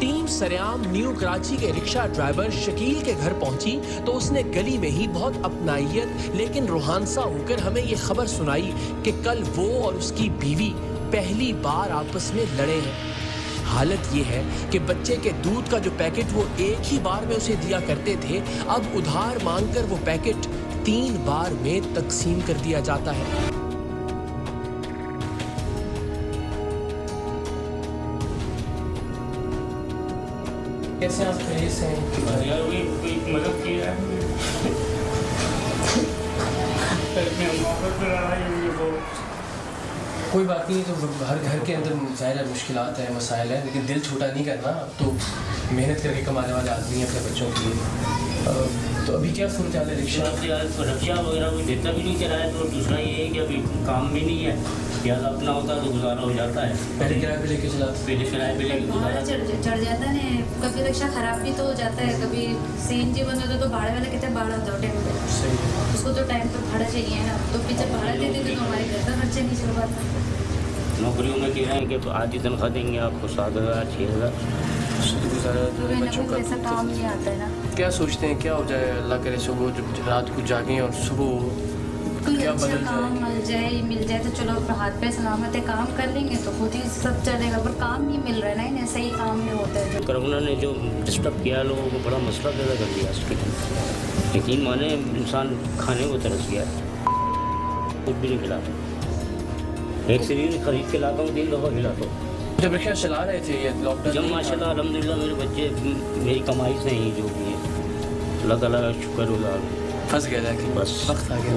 Team सरेआम new Karachi के rickshaw driver Shakeel के घर पहुंची तो उसने गली में ही बहुत अपनाइयत लेकिन रूहानसा होकर हमें ये खबर सुनाई कि कल वो और उसकी बीवी पहली बार आपस में लड़े हैं। हालत ये है कि बच्चे के दूध का जो पैकेट वो एक ही बार में उसे दिया करते थे, अब उधार मांगकर वो पैकेट 3 बार में तकसीम कर दिया जाता है। कैसे आप खरीद से यार कोई मदद की है कोई बात नहीं, तो हर घर के अंदर ज़ाहिर मुश्किलात है, मसाइल है, लेकिन दिल छोटा नहीं करना। तो मेहनत करके कमाने वाले आदमी हैं अपने बच्चों के लिए। तो अभी क्या सूरत हाल है? रिक्शा वगैरह कोई देता भी नहीं किराया, तो दूसरा ये है कि अभी काम भी नहीं है, या अपना होता तो गुजारा हो जाता है। पहले किराए पे लेके चलाते, पहले किराए पे लेके गुजारा चढ़ जाता है। कभी रिक्शा खराब भी तो हो जाता है, कभी सीएनजी बंद होता तो भाड़े वाला कितना भाड़ा होता है टाइम पे, उसको तो टाइम पर भाड़ा चाहिए ना। तो फिर जब भाड़ा देते थे तो हमारे घर का खर्चा नहीं चल पाता। नौकरियों में कह रहे हैं कि आधी तनख्वाह देंगे आपको 7,000 6,000, बच्चों का ऐसा काम नहीं आता है ना। क्या सोचते हैं क्या हो जाए? अल्लाह करे सुबह जब रात को जागें और सुबह कोई क्या अच्छा बदल काम मिल जाए तो चलो हाथ पे सलामत है, काम कर लेंगे तो खुद ही सब चलेगा, पर काम नहीं मिल रहा है ना, सही काम नहीं होता है। कोरोना ने जो डिस्टर्ब किया लोगों को, बड़ा मसला पैदा कर दिया इसके। यकीन माने इंसान खाने को तरस गया, कुछ भी नहीं खिलाता। एक सीरीज खरीद के लाता हूँ, 3 दफ़ा खिलाता हूँ। जब रिक्शा चला रहे थे ये लॉकडाउन, जब माशाल्लाह अल्हम्दुलिल्लाह मेरे बच्चे मेरी कमाई से ही जो भी है, अल्लाह ताला का शुक्र गुजार फंस गया था कि बस वक्त आ गया।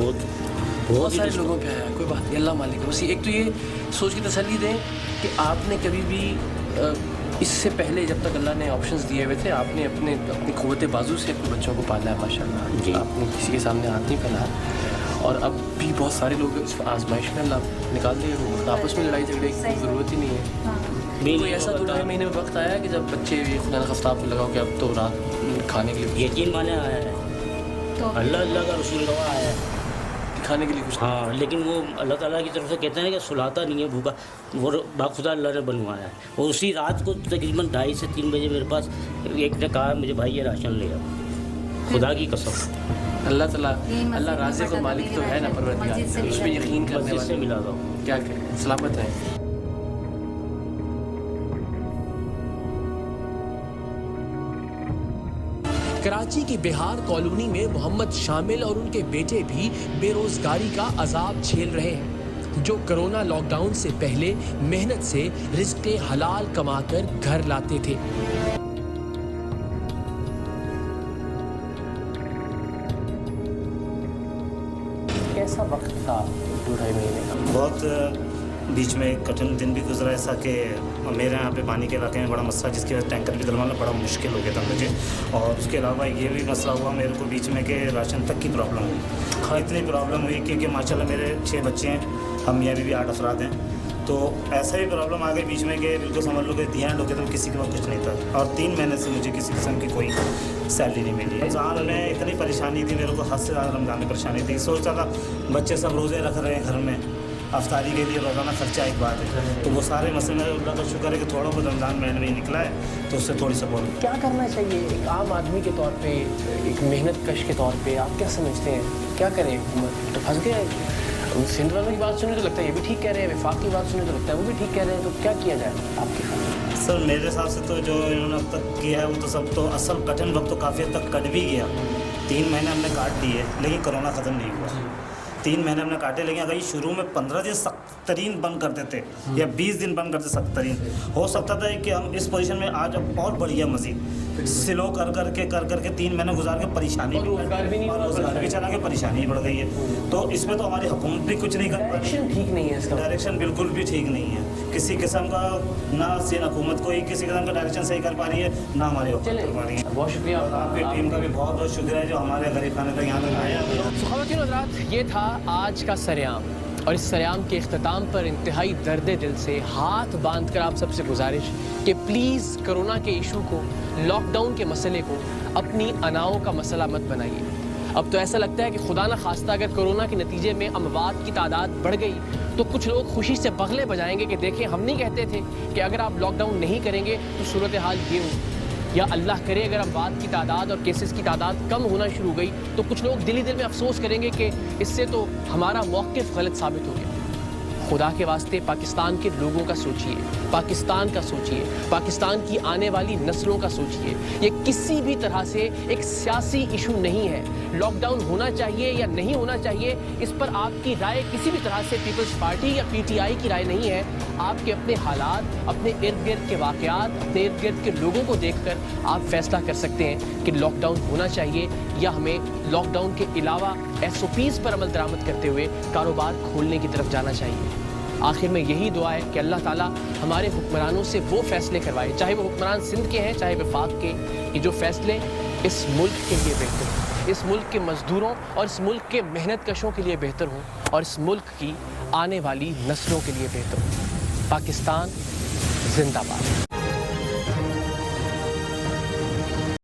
बहुत सारे लोगों पे आया, कोई बात नहीं, अल्लाह मालिक है। बस एक तो ये सोच के तसल्ली दें कि आपने कभी भी इससे पहले जब तक अल्लाह ने ऑप्शंस दिए हुए थे, आपने अपनी क़ुव्वत बाजू से अपने बच्चों को पाला है माशाल्लाह जी। आपने किसी के सामने हाथ नहीं फैलाया, और अब भी बहुत सारे लोग इस आजमाइश में अल्लाह निकाल दिए, आपस में लड़ाई झगड़े की ज़रूरत ही नहीं है। कोई ऐसा 2 महीने में वक्त आया कि जब बच्चे खुदा न ख़स्ता आपको लगाओ कि अब तो रात खाने के लिए यकीन माने आया है, अल्लाह का रसूल गवाह आया है खाने के लिए कुछ। हाँ, लेकिन वो अल्लाह ताला की तरफ से कहते हैं कि सुलाता नहीं है भूखा, वो बाखुदा अल्लाह ने बनवाया है। और उसी रात को तकरीबन 2:30 से 3 बजे मेरे पास एक ने कहा मुझे भाई ये राशन ले आओ, खुदा की कसम। अल्लाह ताला अल्लाह राज़िक़ और मालिक तो है ना, परवरदिगार, उसमें यकीन करने वाले से मिला दो, क्या करें, सलामत है। कराची की बिहार कॉलोनी में मोहम्मद शामिल और उनके बेटे भी बेरोजगारी का अजाब झेल रहे हैं, जो कोरोना लॉकडाउन से पहले मेहनत से रिज़्क़े हलाल कमाकर घर लाते थे। कैसा वक्त था 2-2.5 महीने का? बहुत बीच में कठिन दिन भी गुजरा, ऐसा कि मेरे यहाँ पे पानी के इलाके में बड़ा मसला, जिसकी वजह से टैंकर भी डलवाना बड़ा मुश्किल हो गया था मुझे। और उसके अलावा ये भी मसला हुआ मेरे को बीच में कि राशन तक की प्रॉब्लम हुई। हाँ, इतनी प्रॉब्लम हुई क्योंकि माशाल्लाह मेरे 6 बच्चे हैं, हम यहाँ भी 8 अफराद हैं, तो ऐसा ही प्रॉब्लम आ गई बीच में कि बिल्कुल समझ लो कि ध्यान हो गया तो किसी के पास कुछ नहीं था। और 3 महीने से मुझे किसी किस्म की कोई सैलरी नहीं मिली। रमज़ान में इतनी परेशानी थी मेरे को, हद से ज़्यादा रमज़ान में परेशानी थी। सोचता था बच्चे सब रोज़े रख रहे हैं घर में, अफ्तारी के लिए रोज़ाना खर्चा एक बात है, तो वो सारे मसले अल्लाह का शुक्र है कि थोड़ा बहुत रमज़ान महीने में निकला है, तो उससे थोड़ी सपोर्ट। क्या करना चाहिए एक आम आदमी के तौर पे, एक मेहनत कश के तौर पे? आप क्या समझते हैं क्या करें? हुकूमत तो फंस गया है। सिंध वालों की बात सुने तो लगता है ये भी ठीक कह रहे हैं, वफाक की बात सुने तो लगता है वो भी ठीक कह रहे हैं, तो क्या किया जाए आपके ख्याल? सर मेरे हिसाब से तो जो इन्होंने अब तक किया है वो तो सब तो असल कठिन वक्त तो काफ़ी हद तक कट भी गया। 3 महीने हमने काट दिए लेकिन कोरोना ख़त्म नहीं हुआ। 3 महीने हमने काटे, लेकिन अगर ये शुरू में 15 दिन सख्त तरीन बंद कर देते या 20 दिन बंद करते सख्त तरीन, हो सकता था कि हम इस पोजीशन में आज अब और बढ़िया मज़ीद स्लो कर करके 3 महीने गुजार के परेशानी रोजगार भी नहीं, रोजगार भी चला के परेशानी बढ़ गई है। तो इसमें तो हमारी हुकूमत भी कुछ नहीं कर पा रही। डायरेक्शन ठीक नहीं है इसका, डायरेक्शन बिल्कुल भी ठीक नहीं है किसी किस्म का, ना सिर्फ हुकूमत कोई किसी किस्म का डायरेक्शन सही कर पा रही है, ना हमारी हुकूमत कर पा रही है। बहुत शुक्रिया आपकी टीम का भी बहुत बहुत शुक्रिया है जो हमारे गरीब खाने तक यहाँ तक आए। ख़वातीन और हज़रात, ये था आज का सरेआम, और इस सरेआम के इख्तिताम पर इंतहाई दर्द दिल से हाथ बांध कर आप सबसे गुजारिश कि प्लीज़ कोरोना के इशू को, लॉकडाउन के मसले को अपनी अनाओं का मसला मत बनाइए। اب تو ایسا لگتا ہے کہ خدا نہ خواستہ اگر کورونا کے نتیجے میں اموات کی تعداد بڑھ گئی تو کچھ لوگ خوشی سے بغلے بجائیں گے کہ دیکھیں ہم نہیں کہتے تھے کہ اگر آپ لاک ڈاؤن نہیں کریں گے تو صورتحال یہ ہو. یا اللہ کرے اگر اموات کی تعداد اور کیسز کی تعداد کم ہونا شروع ہو گئی تو کچھ لوگ دل ہی دل میں افسوس کریں گے کہ اس سے تو ہمارا موقف غلط ثابت ہو گیا. خدا کے واسطے پاکستان کے لوگوں کا سوچئے, پاکستان کا سوچئے, پاکستان کی آنے والی نسلوں کا سوچئے. یہ کسی بھی طرح سے ایک سیاسی ایشو نہیں ہے. لاک ڈاؤن ہونا چاہیے یا نہیں ہونا چاہیے اس پر آپ کی رائے کسی بھی طرح سے پیپلز پارٹی یا پی ٹی آئی کی رائے نہیں ہے. آپ کے اپنے حالات, اپنے ارد گرد کے واقعات, اپنے ارد گرد کے لوگوں کو دیکھ کر آپ فیصلہ کر سکتے ہیں کہ لاک ڈاؤن ہونا چاہیے یا ہمیں لاک ڈاؤن کے علاوہ SOPs پر عمل درآمد کرتے ہوئے کاروبار کھولنے کی طرف جانا چاہیے. آخر میں یہی دعا ہے کہ اللہ تعالیٰ ہمارے حکمرانوں سے وہ فیصلے کروائے, چاہے وہ حکمران سندھ کے ہیں چاہے وفاق کے, کہ جو فیصلے اس ملک کے لیے بہتر ہوں, اس ملک کے مزدوروں اور اس ملک کے محنت کشوں کے لیے بہتر ہوں اور اس ملک کی آنے والی نسلوں کے لیے بہتر ہوں. پاکستان زندہ باد.